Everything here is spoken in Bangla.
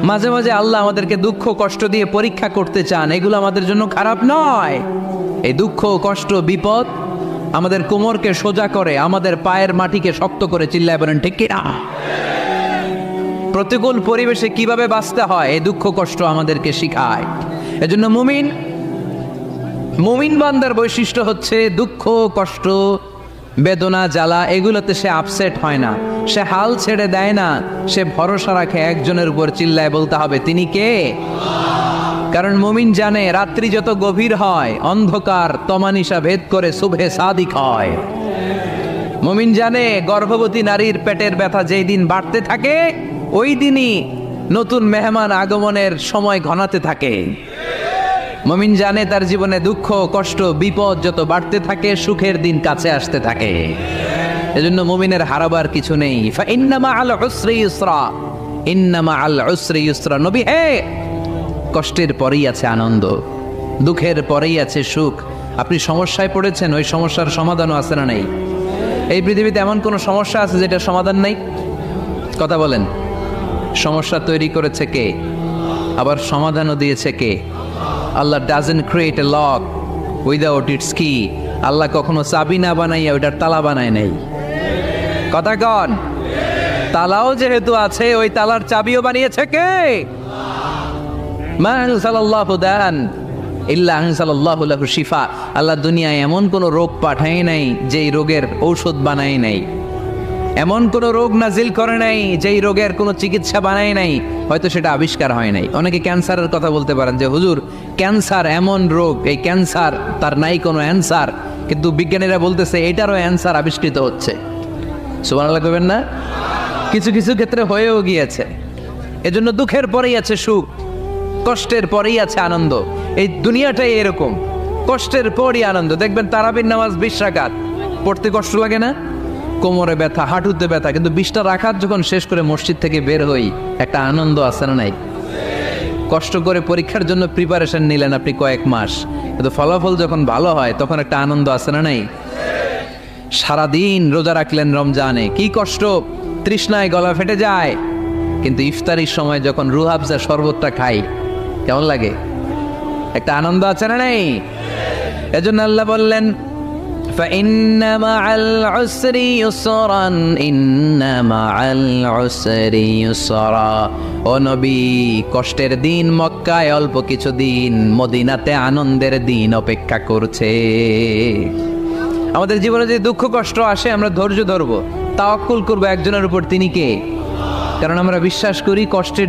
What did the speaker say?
মাঝে মাঝে আল্লাহ আমাদেরকে দুঃখ কষ্ট দিয়ে পরীক্ষা করতে চান, এগুলো আমাদের জন্য খারাপ নয়। এই দুঃখ কষ্ট বিপদ আমাদের কোমরকে সোজা করে, আমাদের পায়ের মাটিকে শক্ত করে, চিল্লায় বলেন ঠিক কিনা? প্রতিকূল পরিবেশে কিভাবে বাঁচতে হয় এই দুঃখ কষ্ট আমাদেরকে শিখায়। এজন্য মুমিন বান্দার বৈশিষ্ট্য হচ্ছে দুঃখ কষ্ট বেদনা জ্বালা এগুলোতে সে আপসেট হয় না, সে হাল ছেড়ে দেয় না, সে ভরসা রাখে একজনের উপর, চিল্লায় বলতে হবে তিনি কে? কারণ মুমিন জানে রাত্রি যত গভীর হয় অন্ধকার তমানিসা ভেদ করে সুবহে সাদিক হয়। মুমিন জানে গর্ভবতী নারীর পেটের ব্যথা যেই দিন বাড়তে থাকে ওই দিনই নতুন মেহমান আগমনের সময় ঘনাতে থাকে। মুমিন জানে তার জীবনে দুঃখ কষ্ট বিপদ যত বাড়তে থাকে সুখের দিন কাছে আসতে থাকে। এজন্য মুমিনের হারাবার কিছু নেই। ইন্না মাআল উসরি ইউসরা, ইন্না মাআল উসরি ইউসরা। নবী হে, কষ্টের পরেই আছে আনন্দ, দুঃখের পরেই আছে সুখ। আপনি সমস্যায় পড়েছেন, ওই সমস্যার সমাধানও আছে না নাই? এই পৃথিবীতে এমন কোন সমস্যা আছে যেটা সমাধান নাই? কথা বলেন। সমস্যা তৈরি করেছে কে? আবার সমাধানও দিয়েছে কে? Allah doesn't create a lock without its key. Allah কখনো চাবি না বানাইয়া ওইটার তালা বানায় নাই। কথা কন। তালাও যেহেতু আছে ওই তালার চাবিও বানিয়েছে কে? মা আনজালাল্লাহু দান ইল্লা আনজালাল্লাহু লাহু শিফা। আল্লাহ দুনিয়ায় এমন কোন রোগ পাঠায় নাই যেই রোগের ঔষধ বানায় নাই, এমন কোন রোগ নাজিল করে নাই যেই রোগের কোনো চিকিৎসা বানায় নাই, হয়তো সেটা আবিষ্কার হয় নাই। অনেকে ক্যান্সারের কথা বলতে পারেন যে হুজুর ক্যান্সার এমন রোগ, এই ক্যান্সার তার নাই কোনো অ্যান্সার, কিন্তু বিজ্ঞানীরা বলতেছে এটারও অ্যান্সার আবিষ্কৃত হচ্ছে। সুবহানাল্লাহ কইবেন না? কিছু কিছু ক্ষেত্রে হয়েও গিয়েছে। এজন্য দুঃখের পরেই আছে সুখ, কষ্টের পরেই আছে আনন্দ। এই দুনিয়াটাই এরকম, কষ্টের পরই আনন্দ। দেখবেন তারাবির নামাজ 20 রাকাত পড়তে কষ্ট লাগে না? কোমরে ব্যথা, হাঁটুতে ব্যথা, কিন্তু 20টা রাকাত যখন শেষ করে মসজিদ থেকে বের হই একটা আনন্দ আছে না নাই? কষ্ট করে পরীক্ষার জন্য প্রিপারেশন নিলেন আপনি কয়েক মাস, কিন্তু ফলাফল যখন ভালো হয় তখন একটা আনন্দ আছে না নাই? সারাদিন রোজা রাখলেন রমজানে, কি কষ্ট, তৃষ্ণায় গলা ফেটে যায়, কিন্তু ইফতারির সময় যখন রুহ আফজা শরবতটা খাই কেমন লাগে? একটা আনন্দ আছে না নাই? এজন্য আল্লাহ বললেন فإن مع العسر يسرا إن مع العسر يسرا। ও নবী, কষ্টের দিন মক্কায় অল্প কিছু দিন, মদিনাতে আনন্দের দিন অপেক্ষা করছে। আমাদের জীবনে যে দুঃখ কষ্ট আসে আমরা ধৈর্য ধরবো, তাওয়াক্কুল করবো একজনের উপর, তিনি কে? কারণ আমরা বিশ্বাস করি কষ্টের